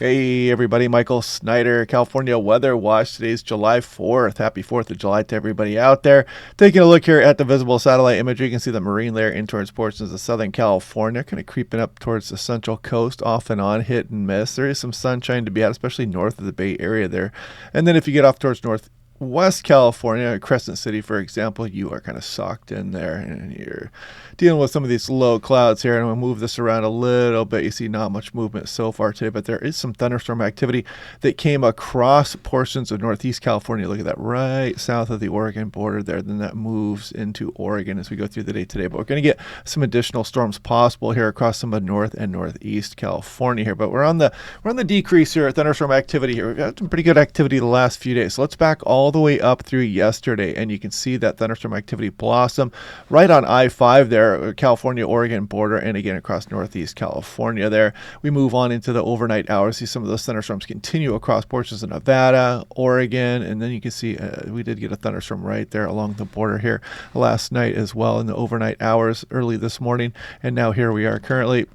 Hey everybody, Michael Snyder, California Weather Watch. Today's July 4th. Happy 4th of July to everybody out there. Taking a look here at the visible satellite imagery, you can see the marine layer in towards portions of Southern California, kind of creeping up towards the central coast, off and on, hit and miss. There is some sunshine to be had, especially north of the Bay Area there. And then if you get off towards West California, Crescent City, for example, you are kind of socked in there and you're dealing with some of these low clouds here. And we'll move this around a little bit. You see not much movement so far today, but there is some thunderstorm activity that came across portions of Northeast California. Look at that, right south of the Oregon border there. Then that moves into Oregon as we go through the day today. But we're going to get some additional storms possible here across some of North and Northeast California here. But we're on the decrease here, thunderstorm activity here. We've got some pretty good activity the last few days. So let's back all the way up through yesterday, and you can see that thunderstorm activity blossom right on I-5 there, California-Oregon border, and again across Northeast California there. We move on into the overnight hours. See some of those thunderstorms continue across portions of Nevada, Oregon, and then you can see we did get a thunderstorm right there along the border here last night as well in the overnight hours early this morning, and now here we are currently.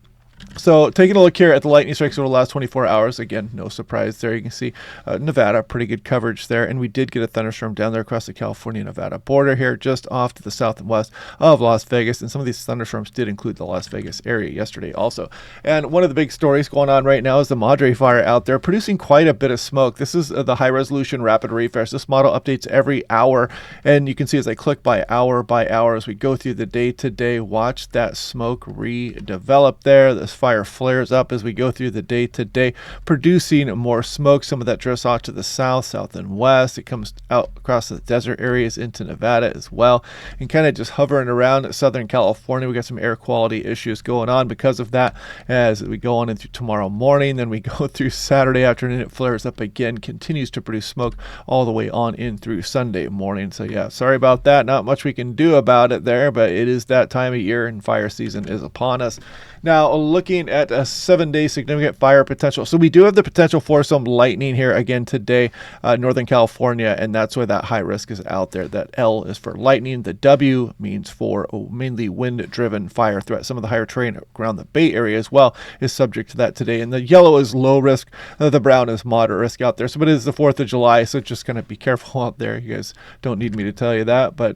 So taking a look here at the lightning strikes over the last 24 hours, again, no surprise there. You can see Nevada, pretty good coverage there. And we did get a thunderstorm down there across the California-Nevada border here, just off to the south and west of Las Vegas. And some of these thunderstorms did include the Las Vegas area yesterday also. And one of the big stories going on right now is the Madre fire out there, producing quite a bit of smoke. This is the high-resolution rapid refresh. This model updates every hour. And you can see as I click by hour as we go through the day-to-day, watch that smoke redevelop there. This fire flares up as we go through the day-to-day, producing more smoke. Some of that drifts off to the south and west. It comes out across the desert areas into Nevada as well, and kind of just hovering around Southern California. We got some air quality issues going on because of that as we go on into tomorrow morning. Then we go through Saturday afternoon. It flares up again, continues to produce smoke all the way on in through Sunday morning. So yeah, sorry about that. Not much we can do about it there, but it is that time of year and fire season is upon us. Now, looking at a 7-day significant fire potential. So we do have the potential for some lightning here again today, Northern California, and that's why that high risk is out there. That L is for lightning. The W means for mainly wind-driven fire threat. Some of the higher terrain around the Bay Area as well is subject to that today. And the yellow is low risk. The brown is moderate risk out there. So it is the 4th of July, so just kind of be careful out there. You guys don't need me to tell you that, but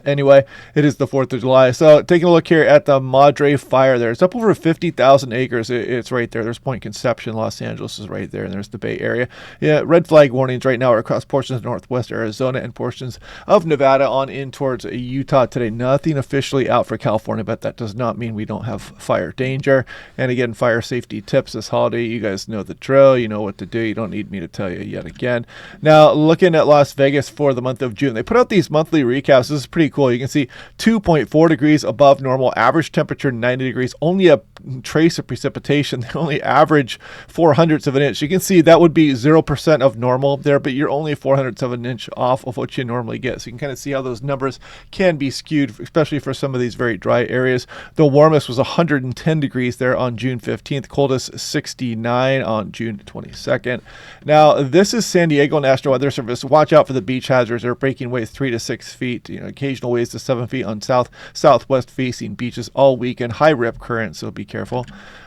anyway, it is the 4th of July. So taking a look here at the Madre fire there. It's up over 50,000 acres. It's right there. There's Point Conception. Los Angeles is right there. And there's the Bay Area. Yeah, red flag warnings right now are across portions of northwest Arizona and portions of Nevada on in towards Utah today. Nothing officially out for California, but that does not mean we don't have fire danger. And again, fire safety tips this holiday. You guys know the drill. You know what to do. You don't need me to tell you yet again. Now, looking at Las Vegas for the month of June, they put out these monthly recaps. This is pretty cool. You can see 2.4 degrees above normal, average temperature 90 degrees, only a trace of precipitation. They only average 0.04 of an inch. You can see that would be 0% of normal there, but you're only 0.04 of an inch off of what you normally get. So you can kind of see how those numbers can be skewed, especially for some of these very dry areas. The warmest was 110 degrees there on June 15th, coldest 69 on June 22nd. Now, this is San Diego National Weather Service. Watch out for the beach hazards. They're breaking waves 3 to 6 feet, occasional waves to 7 feet on southwest facing beaches all weekend. High rip current, so be careful.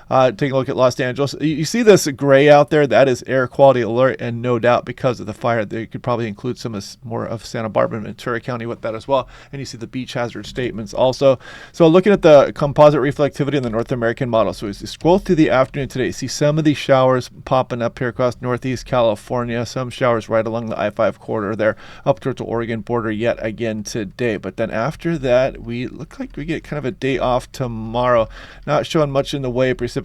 Taking a look at Los Angeles. You see this gray out there? That is air quality alert, and no doubt because of the fire, they could probably include some more of Santa Barbara and Ventura County with that as well. And you see the beach hazard statements also. So looking at the composite reflectivity in the North American model. So as you scroll through the afternoon today, see some of these showers popping up here across Northeast California. Some showers right along the I-5 corridor there up towards the Oregon border yet again today. But then after that, we look like we get kind of a day off tomorrow. Not showing much in the way of precipitation.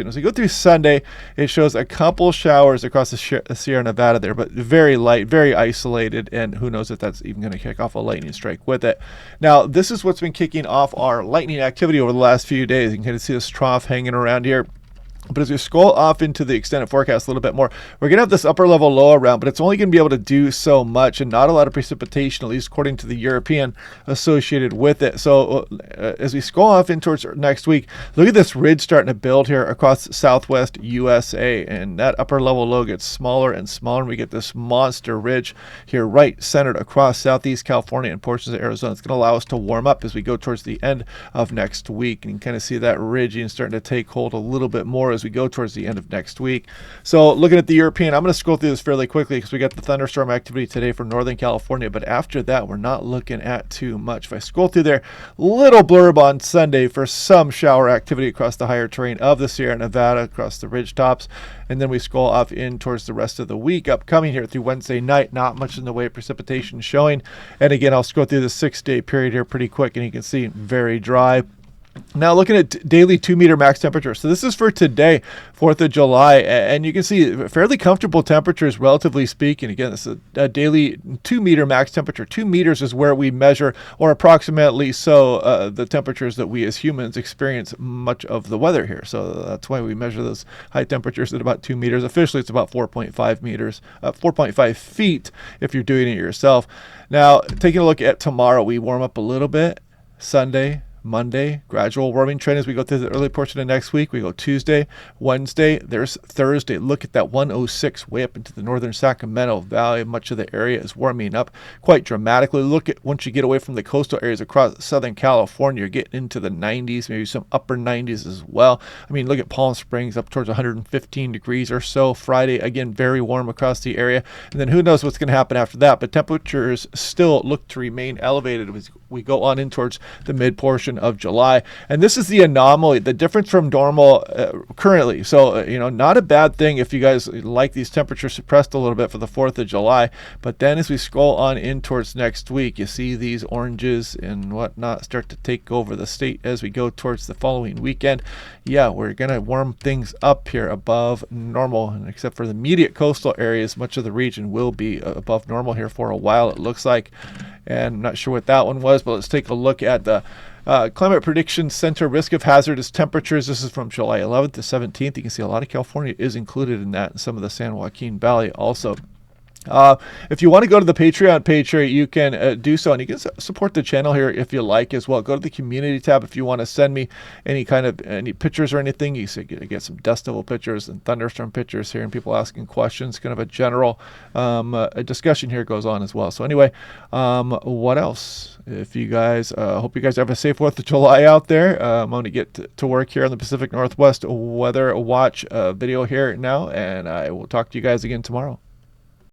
As we go through Sunday, it shows a couple showers across the Sierra Nevada there, but very light, very isolated, and who knows if that's even going to kick off a lightning strike with it. Now, this is what's been kicking off our lightning activity over the last few days. You can kind of see this trough hanging around here. But as we scroll off into the extended forecast a little bit more, we're going to have this upper level low around, but it's only going to be able to do so much and not a lot of precipitation, at least according to the European associated with it. So as we scroll off in towards next week, look at this ridge starting to build here across southwest USA, and that upper level low gets smaller and smaller, and we get this monster ridge here right centered across southeast California and portions of Arizona. It's going to allow us to warm up as we go towards the end of next week, and you can kind of see that ridging starting to take hold a little bit more more as we go towards the end of next week. So looking at the European, I'm going to scroll through this fairly quickly because we got the thunderstorm activity today for Northern California. But after that, we're not looking at too much. If I scroll through there, little blurb on Sunday for some shower activity across the higher terrain of the Sierra Nevada, across the ridge tops. And then we scroll off in towards the rest of the week upcoming here through Wednesday night. Not much in the way of precipitation showing. And again, I'll scroll through the 6-day period here pretty quick, and you can see very dry. Now looking at daily 2-meter max temperature. So this is for today, 4th of July, and you can see fairly comfortable temperatures, relatively speaking. Again, this is a daily 2-meter max temperature. 2 meters is where we measure, or approximately so, the temperatures that we as humans experience much of the weather here. So that's why we measure those high temperatures at about 2 meters. Officially, it's about 4.5 meters, 4.5 feet if you're doing it yourself. Now, taking a look at tomorrow, we warm up a little bit. Sunday, Monday, gradual warming trend as we go through the early portion of next week. We go Tuesday, Wednesday, there's Thursday. Look at that 106 way up into the northern Sacramento Valley. Much of the area is warming up quite dramatically. Look at once you get away from the coastal areas across Southern California, you're getting into the 90s, maybe some upper 90s as well. I mean, look at Palm Springs up towards 115 degrees or so. Friday, again, very warm across the area. And then who knows what's going to happen after that. But temperatures still look to remain elevated as we go on in towards the mid portion of July. And this is the anomaly, the difference from normal currently. So, not a bad thing if you guys like these temperatures suppressed a little bit for the 4th of July. But then as we scroll on in towards next week, you see these oranges and whatnot start to take over the state as we go towards the following weekend. Yeah, we're going to warm things up here above normal, and except for the immediate coastal areas, much of the region will be above normal here for a while, it looks like. And I'm not sure what that one was, but let's take a look at the Climate Prediction Center risk of hazardous temperatures. This is from July 11th to 17th. You can see a lot of California is included in that, and some of the San Joaquin Valley also. If you want to go to the Patreon page here, you can do so, and you can support the channel here if you like as well. Go to the community tab if you want to send me any pictures or anything. You get some dust devil pictures and thunderstorm pictures here, and people asking questions. Kind of a general a discussion here goes on as well. So anyway, what else? If you guys, hope you guys have a safe 4th of July out there. I'm going to get to work here on the Pacific Northwest Weather Watch video here now, and I will talk to you guys again tomorrow.